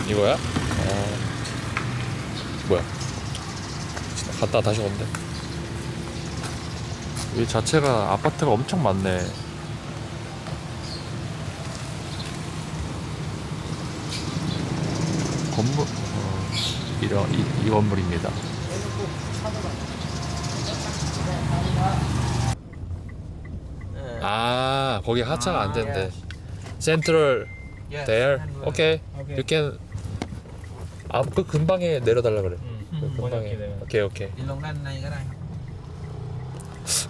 이거야? 뭐야? 갔다 다시 온대. 이 자체가 아파트가 엄청 많네. 건물 이런 이 건물입니다. 아 거기 하차가 안 된대. 센트럴 there. 오케이. You can. 그 근방에 내려달라 그래. 그 근방에. 오케이.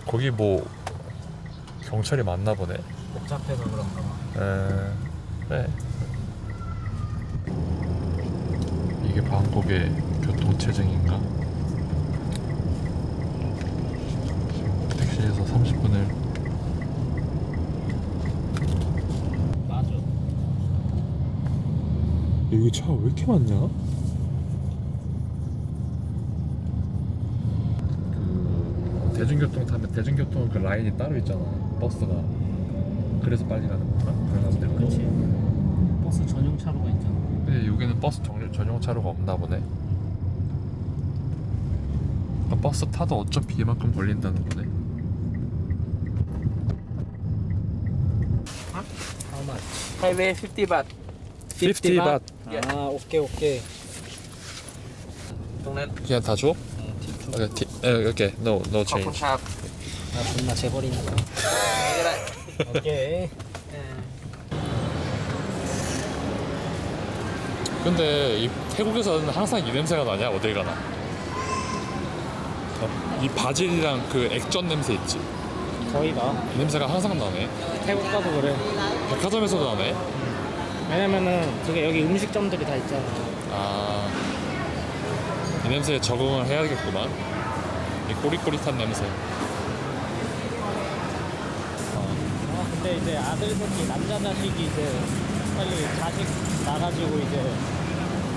거기 뭐 경찰이 많나 보네. 복잡해서 그런가 봐. 네. 이게 방콕의 교통체증인가? 택시에서 30분을. 맞아. 여기 차 왜 이렇게 많냐? 그 대중교통 타면 대중교통 그 라인이 따로 있잖아. 버스가. 그래서 빨리 가는 건가? 그런 데가. 그렇지. 버스 전용 차로가 있잖아. 근데 여기는 버스 전용 차로가 없나 보네. 그러니까 버스 타도 어차피 이만큼 걸린다는 거네. How much? Highway 50 baht. 50 baht. 아, 오케이. 동네. 그냥 다 줘? 오케이. No change. ขอบคุณครับ 나 존나 재버리는 거야. ก็ได้ 오케이. 근데 이 태국에서는 항상 이 냄새가 나냐? 어딜 가나? 이 바질이랑 그 액젓 냄새 있지? 거의 다. 이 냄새가 항상 나네. 태국 가도 그래. 백화점에서도 나네. 왜냐면은 되게 여기 음식점들이 다 있잖아. 아, 이 냄새에 적응을 해야겠구만. 이 꼬릿꼬릿한 냄새. 근데 이제 아들 새끼 남자 자식이 이제 빨리 자식 나가지고 이제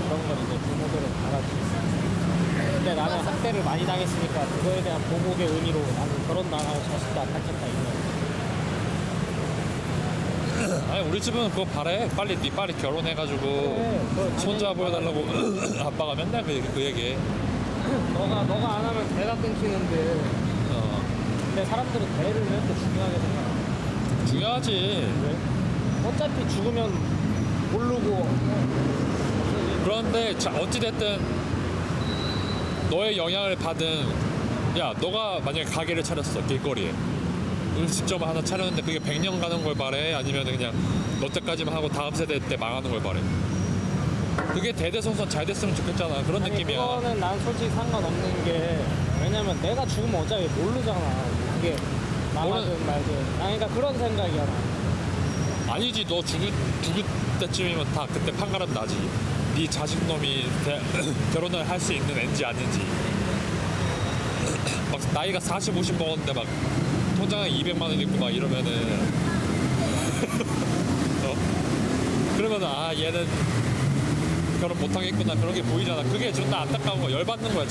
그런 걸 이제 부모들은 알아주고. 근데 나는 학대를 많이 당했으니까 그거에 대한 보복의 의미로 나는 결혼도 안 하고 자식도 안 낳겠다 이거. 아니 우리 집은 그거 바래. 빨리 결혼해가지고 그거 손자 보여달라고 아빠가 맨날 그 얘기해. 너가 안 하면 대가 끊기는데. 근데 사람들은 대를 왜 이렇게 중요하게 생각하나? 중요하지. 왜? 어차피 죽으면 모르고. 그런데 어찌됐든 너의 영향을 받은, 야 너가 만약에 가게를 차렸어 길거리에 음식점을 하나 차렸는데 그게 100년 가는 걸 바래? 아니면 그냥 너 때까지만 하고 다음 세대 때 망하는 걸 바래? 그게 대대손손 잘 됐으면 좋겠잖아. 그런 아니, 느낌이야. 그거는 난 솔직히 상관없는 게, 왜냐면 내가 죽으면 어차피 모르잖아. 그게 망하든 말든. 그러니까 그런 생각이야. 난. 아니지. 너 죽을 때쯤이면 다 그때 판가름 나지. 네 자식놈이 결혼을 할 수 있는 애인지 아닌지. 막 나이가 40, 50 먹었는데 막 통장에 200만 원 있고 막 이러면은 그러면은 아 얘는 결혼 못하겠구나 그런 게 보이잖아. 그게 존나 안타까운 거야. 열받는 거야.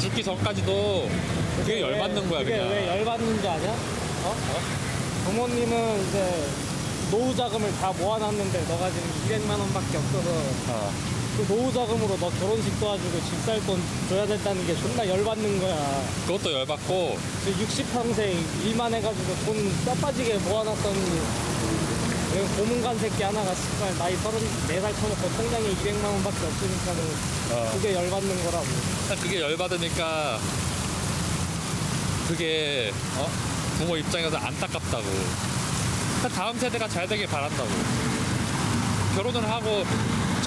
죽기 전까지도 그게 열받는 거야. 그게 그냥. 왜 열받는지 아냐? 부모님은 이제 노후 자금을 다 모아놨는데 너가 지금 200만 원밖에 없어서 그 노후 자금으로 너 결혼식 도와주고 집 살 돈 줘야 된다는 게 존나 열받는 거야. 그것도 열받고. 60평생 일만 해가지고 돈 뼈 빠지게 모아놨더니 고문간 새끼 하나가 씨발 나이 34살 쳐놓고 통장에 200만 원밖에 없으니까는 그게 열받는 거라고. 그게 열받으니까 그게 부모 입장에서 안타깝다고. 다음 세대가 잘 되길 바란다고. 결혼을 하고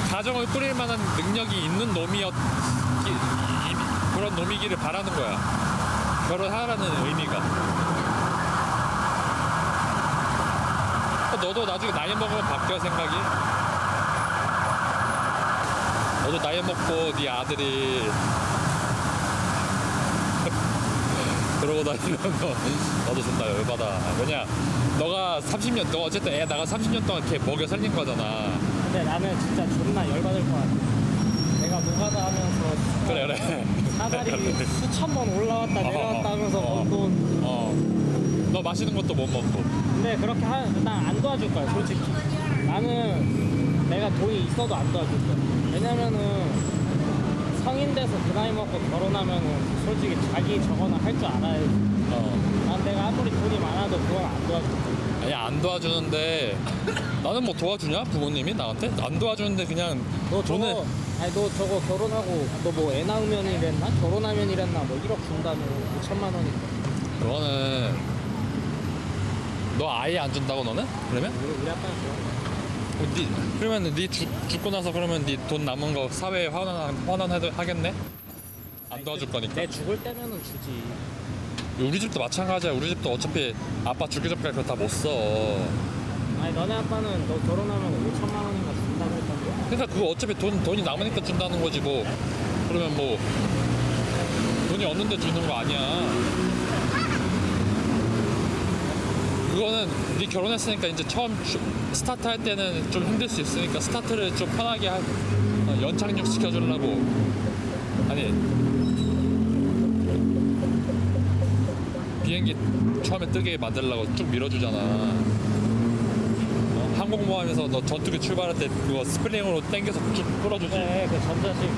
가정을 꾸릴 만한 능력이 있는 그런 놈이기를 바라는 거야. 결혼하라는 의미가. 너도 나중에 나이 먹으면 바뀌어 생각이? 너도 나이 먹고 네 아들이 그러고 다니면 너도 존나 열받아. 왜냐 너가 30년 너 어쨌든 애 나가 30년 동안 걔 먹여 살린 거잖아. 근데 나는 진짜 존나 열받을 것 같아. 내가 노가다 하면서 그래 사다리 수천 번 올라왔다 내려왔다 하면서 번 돈. 너 맛있는 것도 못 먹고. 근데 그렇게 난 안 도와줄 거야 솔직히. 나는 내가 돈이 있어도 안 도와줄 거야. 왜냐면은 성인 돼서 그 나이 먹고 결혼하면은 솔직히 자기 저거는 할 줄 알아야지. 난 내가 아무리 돈이 많아도 그건 안 도와줄 거야. 아니 안 도와주는데 나는 뭐 도와주냐 부모님이 나한테 안 도와주는데 그냥 너 돈을 저거 아니 너 저거 결혼하고 너 뭐 애 낳으면 이랬나? 결혼하면 이랬나? 뭐 1억 준다며 5천만 원이니까. 그거는 너 아예 안 준다고 너는 그러면 우리 아빠는 좋아. 그러면 네 죽고 나서 그러면 네 돈 남은 거 사회에 환원해도 하겠네 안 도와줄 거니까. 내 죽을 때면은 주지. 우리 집도 마찬가지야. 우리 집도 어차피 아빠 죽기 전까지 그거 다 못 써. 아니 너네 아빠는 너 결혼하면 5천만 원인가 준다고 했던데. 그러니까 그거 어차피 돈이 남으니까 준다는 거지 뭐. 그러면 뭐 돈이 없는데 주는 거 아니야. 그거는 네 결혼했으니까 이제 처음 스타트 할 때는 좀 힘들 수 있으니까 스타트를 좀 편하게 연착륙 시켜주려고. 아니 비행기 처음에 뜨게 만들려고 쭉 밀어주잖아. 항공모함에서 너 전투기 출발할 때 그거 스프링으로 당겨서 쭉 끌어주지. 그래 그 전자식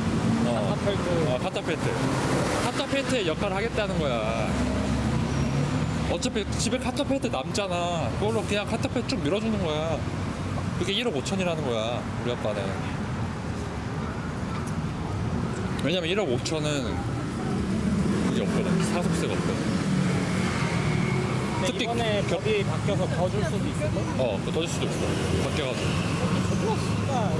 카타펠트. 카타펠트. 카타펠트의 역할을 하겠다는 거야. 어차피 집에 카타펠트 남잖아. 그걸로 그냥 카타펠트 쭉 밀어주는 거야. 그게 1억 5천이라는 거야. 우리 아빠는. 왜냐면 1억 5천은 그게 없거든. 사석세가 없거든. 근데 특히 이번에 법이 바뀌어서 더 줄 수도 있을 걸? 그거 더 줄 수도 있어. 바뀌어가지고. 그거 진짜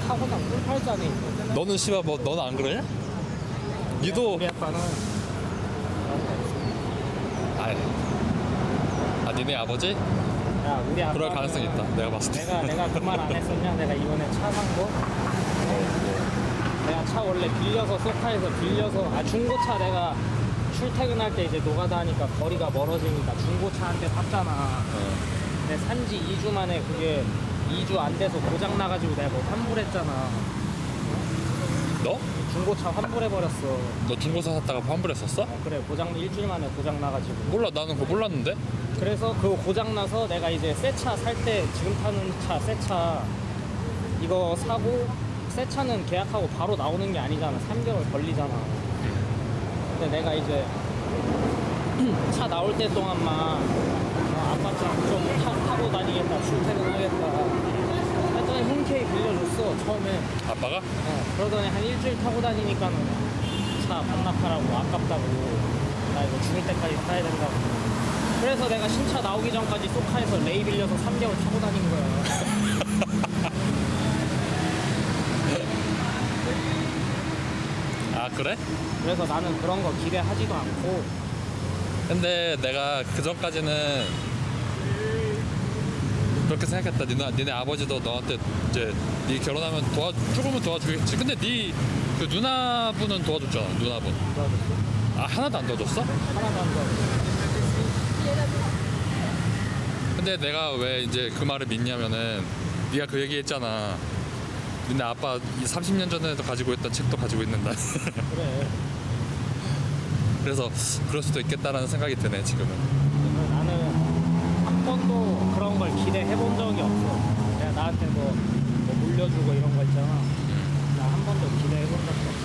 타고난 꿀팔자네. 너는 씨발 뭐 너는 안 그러냐? 니도 우리 아빠는 니네 아버지? 야 우리 아빠 그럴 가능성이 있다. 내가 봤을 때. 내가 그 말 안 했었냐? 내가 이번에 차 산 거. 내가 차 원래 빌려서 소카에서 빌려서 중고차 내가 출퇴근할 때 이제 노가다 하니까 거리가 멀어지니까 중고차 한 대 샀잖아. 근데 산지 2주 만에 그게 2주 안 돼서 고장 나가지고 내가 뭐 환불했잖아. 너? 중고차 환불해버렸어. 너 중고차 샀다가 환불했었어? 그래 고장 일주일 만에 고장 나가지고. 몰라 나는 그거 몰랐는데. 그래서 그 고장 나서 내가 이제 새 차 살 때 지금 타는 차 새 차 이거 사고 새 차는 계약하고 바로 나오는 게 아니잖아. 3개월 걸리잖아. 근데 내가 이제 차 나올 때 동안만 아빠처럼 좀 타고 다니겠다, 출퇴근하겠다. 했더니 흔쾌히 빌려줬어 처음에. 아빠가? 그러더니 한 일주일 타고 다니니까는 차 반납하라고 아깝다고 나 이거 죽을 때까지 타야 된다고. 그래서 내가 신차 나오기 전까지 소카에서 레이 빌려서 3개월 타고 다닌 거야. 아 그래? 그래서 나는 그런 거 기대하지도 않고. 근데 내가 그 전까지는 그렇게 생각했다. 니네 아버지도 너한테 이제 네 결혼하면 조금은 도와주겠지. 근데 네 그 누나분은 도와줬잖아. 누나분. 도와줬어? 하나도 안 도와줬어? 하나도 안 도와줬어. 근데 내가 왜 이제 그 말을 믿냐면은 네가 그 얘기했잖아. 니네 아빠 30년 전에도 가지고 있던 책도 가지고 있는다. 그래. 그래서 그럴 수도 있겠다라는 생각이 드네 지금은. 나는 한 번도 그런 걸 기대해 본 적이 없어. 그냥 나한테 뭐 물려주고 이런 거 있잖아. 나 한 번도 기대해 본 적이 없어.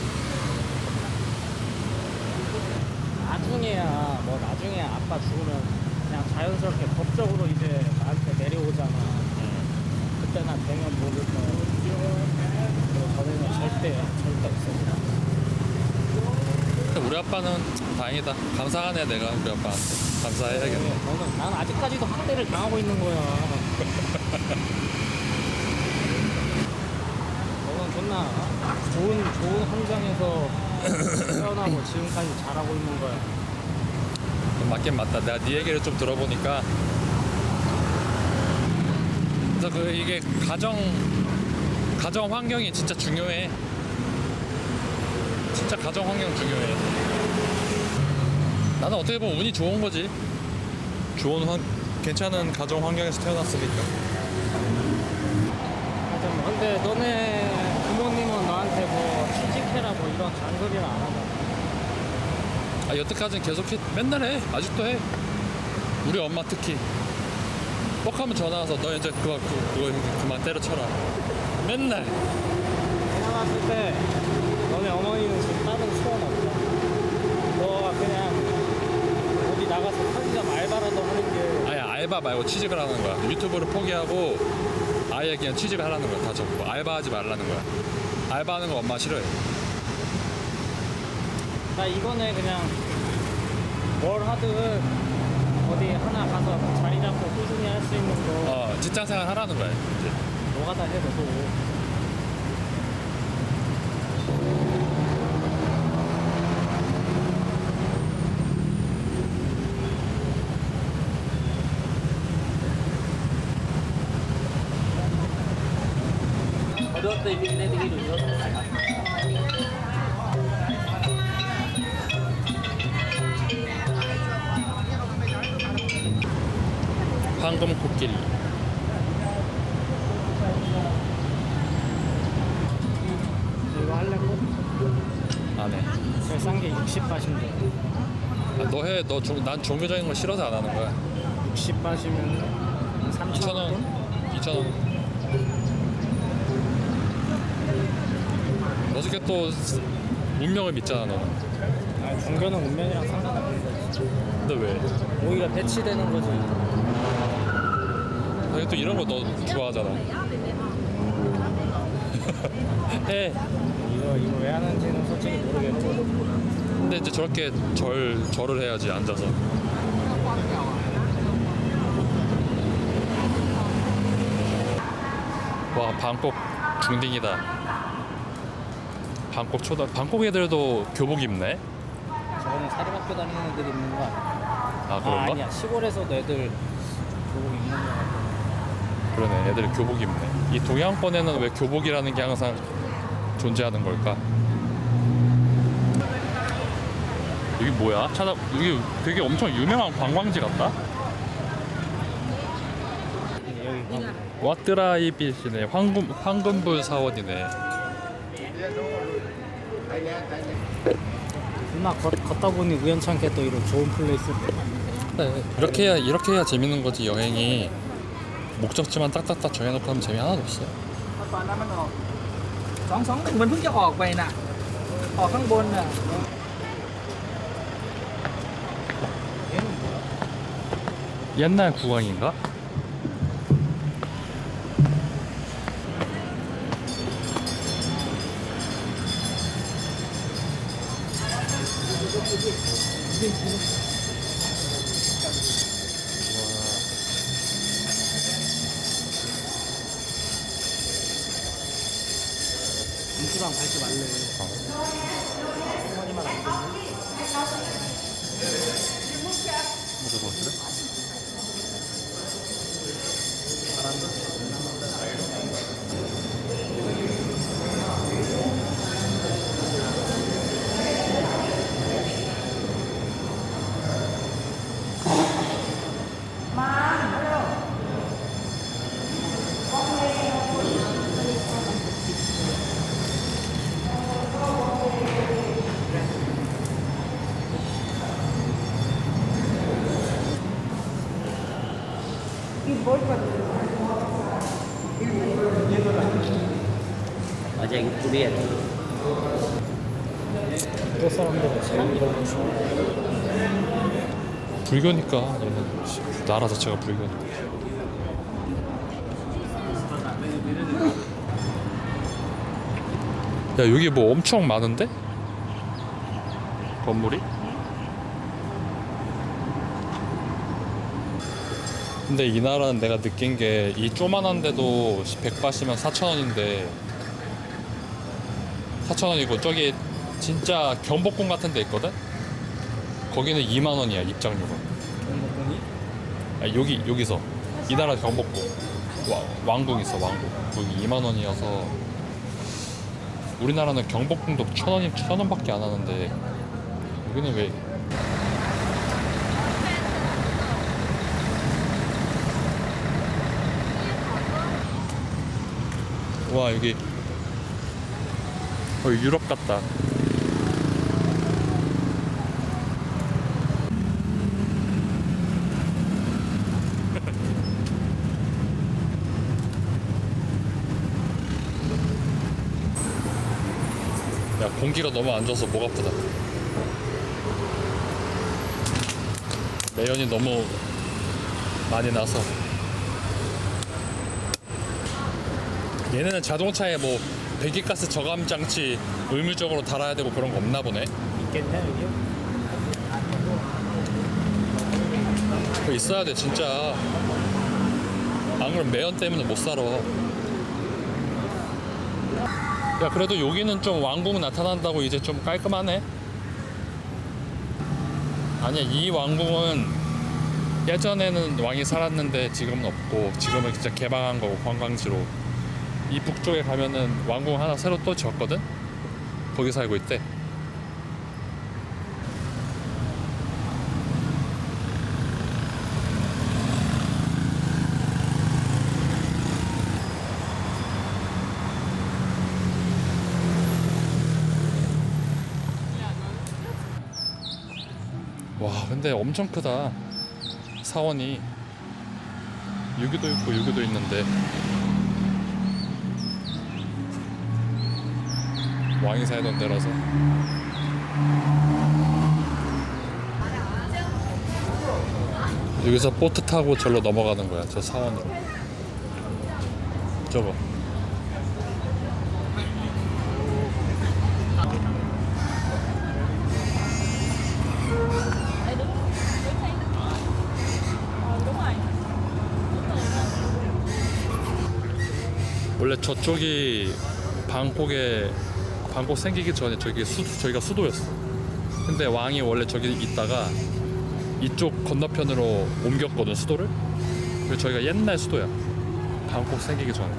나중에야 아빠 죽으면 그냥 자연스럽게 법적으로 이제 나한테 내려오잖아. 그때 나 되면 모를 거야. 그리고 전에는 절대 없어. 우리 아빠는 다행이다. 감사하네 내가 우리 아빠한테. 감사해야겠네. 난 아직까지도 학대를 당하고 있는 거야. 너는 존나 좋은 환경에서 태어나고 지금까지 자라고 있는 거야. 맞긴 맞다. 내가 네 얘기를 좀 들어보니까 그래서 이게 가정 환경이 진짜 중요해. 진짜 가정 환경 중요해. 나는 어떻게 보면 운이 좋은 거지. 괜찮은 가정 환경에서 태어났으니까. 근데 너네 부모님은 너한테 뭐 취직해라 뭐 이런 잔소리를 안 하잖아. 여태까지는 계속 맨날 해. 아직도 해. 우리 엄마 특히. 뻑하면 전화 와서 너 이제 그거 그만 때려쳐라. 맨날. 내가 봤을 때 너네 어머니는 지금 다른 소원 없다. 너가 그냥 어디 나가서 편의점 알바라도 하는 게 아예 알바 말고 취직을 하는 거야. 유튜브를 포기하고 아예 그냥 취직을 하라는 거야. 다 접고 알바하지 말라는 거야. 알바하는 거 엄마 싫어해. 나 이거네. 그냥 뭘 하든 어디 하나 가서 자리 잡고 꾸준히 할 수 있는 거 직장생활 하라는 거야. 이제. 너가 다 해. 너도 Ở đó TV lên TV được nữa. 황금 코끼리. 이거 하려고? 안 해. 제일 싼 게 60바신데 너 해. 난 종교적인 거 싫어서 안 하는 거야. 60바시면 2,000원. 2,000원. 어떻게 또 운명을 믿잖아 너는. 아, 종교는 운명이랑 상관없는데 근데 왜? 오히려 배치되는 거지. 또 이런 거 너 좋아하잖아. 해. 이거 왜 하는지는 솔직히 모르겠고 근데 이제 저렇게 절을 해야지 앉아서. 와 방콕 중딩이다. 방콕 애들도 교복 입네. 저거는 사립학교 다니는 애들이 입는 거 아니야? 아 그런가? 아니야. 시골에서도 애들 교복 입는 거 같아. 그러네. 애들이 교복 입네. 이 동양권에는 왜 교복이라는 게 항상 존재하는 걸까? 여기 뭐야? 여기 되게 엄청 유명한 관광지 같다? 여기 왓드라이빗이네. 황금불 사원이네. 누나 걷다 보니 우연찮게 또 이런 좋은 플레이스. 네, 이렇게 해야 재밌는 거지. 여행이 목적지만 딱딱딱 정해놓고 하면 재미 하나도 없어. Sống mình Phước cho ọt vậy nè. ọtข้างบนnè. 얘는 뭐야? 옛날 구간인가? 민수랑 밟지 말래. 어머니만 안 되니? 뭐가 그래? Ở trên Phú Điền. 그 사람들은 참 이런 거 좋아해. 불교니까 얘는 나라 자체가 불교니까. 야 여기 뭐 엄청 많은데? 건물이? 근데 이 나라는 내가 느낀 게 이 조만한데도 100바시면 4,000원인데 4,000원이고 저기 진짜 경복궁 같은 데 있거든? 거기는 2만원이야 입장료가. 경복궁이? 여기서 이 나라 경복궁 왕궁 있어. 왕궁 거기 2만원이어서 우리나라는 경복궁도 1,000원밖에 안 하는데 여기는 왜 와 여기 유럽 같다. 야, 공기가 너무 안 좋아서 목 아프다. 매연이 너무 많이 나서. 얘네는 자동차에 뭐 배기가스 저감 장치 의무적으로 달아야 되고 그런 거 없나 보네. 있겠네 여기? 그거 있어야 돼 진짜. 안 그러면 매연 때문에 못 살아. 야, 그래도 여기는 좀 왕궁 나타난다고 이제 좀 깔끔하네. 아니야, 이 왕궁은 예전에는 왕이 살았는데 지금은 없고, 지금은 진짜 개방한 거고 관광지로. 이 북쪽에 가면은 왕궁 하나 새로 또 지었거든? 거기 살고 있대. 와, 근데 엄청 크다. 사원이. 여기도 있고 여기도 있는데 왕이 살던 데라서. 여기서 보트 타고 절로 넘어가는 거야, 저 사원으로. 저거. 원래 저쪽이 방콕 생기기 전에 저기가 수도였어. 근데 왕이 원래 저기 있다가 이쪽 건너편으로 옮겼거든, 수도를. 그래서 저기가 옛날 수도야, 방콕 생기기 전에.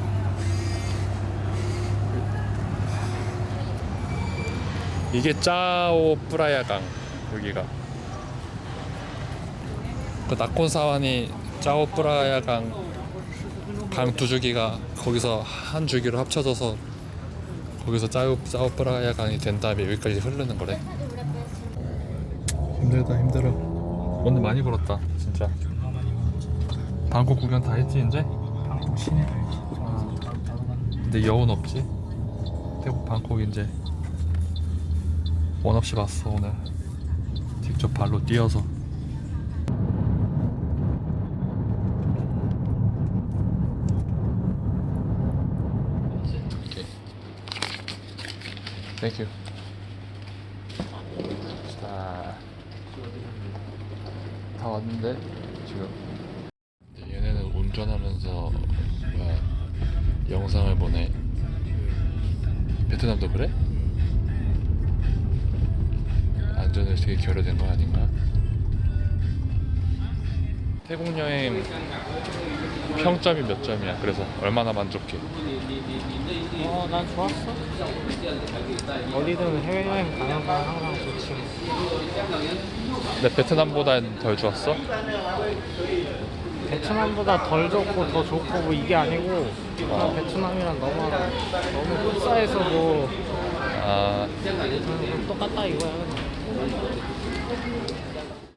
이게 짜오 프라야강. 여기가 그 나콘 사완이 짜오 프라야강 강 두 줄기가 거기서 한 줄기로 합쳐져서 거기서 짜오 프라야 강이 된 다음에 여기까지 흐르는 거래. 힘들다, 힘들어. 오늘 많이 걸었다 진짜. 방콕 구경 다 했지 이제? 방콕 시내 알지? 근데 여운 없지? 태국 방콕 이제 원 없이 봤어 오늘. 직접 발로 뛰어서. Thank you. 자, 다 왔는데 지금 얘네는 운전하면서 영상을 보내. 베트남도 그래? 안전을 되게 결여된 거 아닌가? 태국 여행 평점이 몇 점이야? 그래서 얼마나 만족해? 난 좋았어. 어디든 해외여행 가는 건 항상 좋지. 근데 베트남보단 덜 좋았어? 베트남보다 덜 좋고 더 좋고 뭐 이게 아니고 그냥 베트남이랑 너무 흡사해서 뭐 아, 똑같다 이거야. 그냥.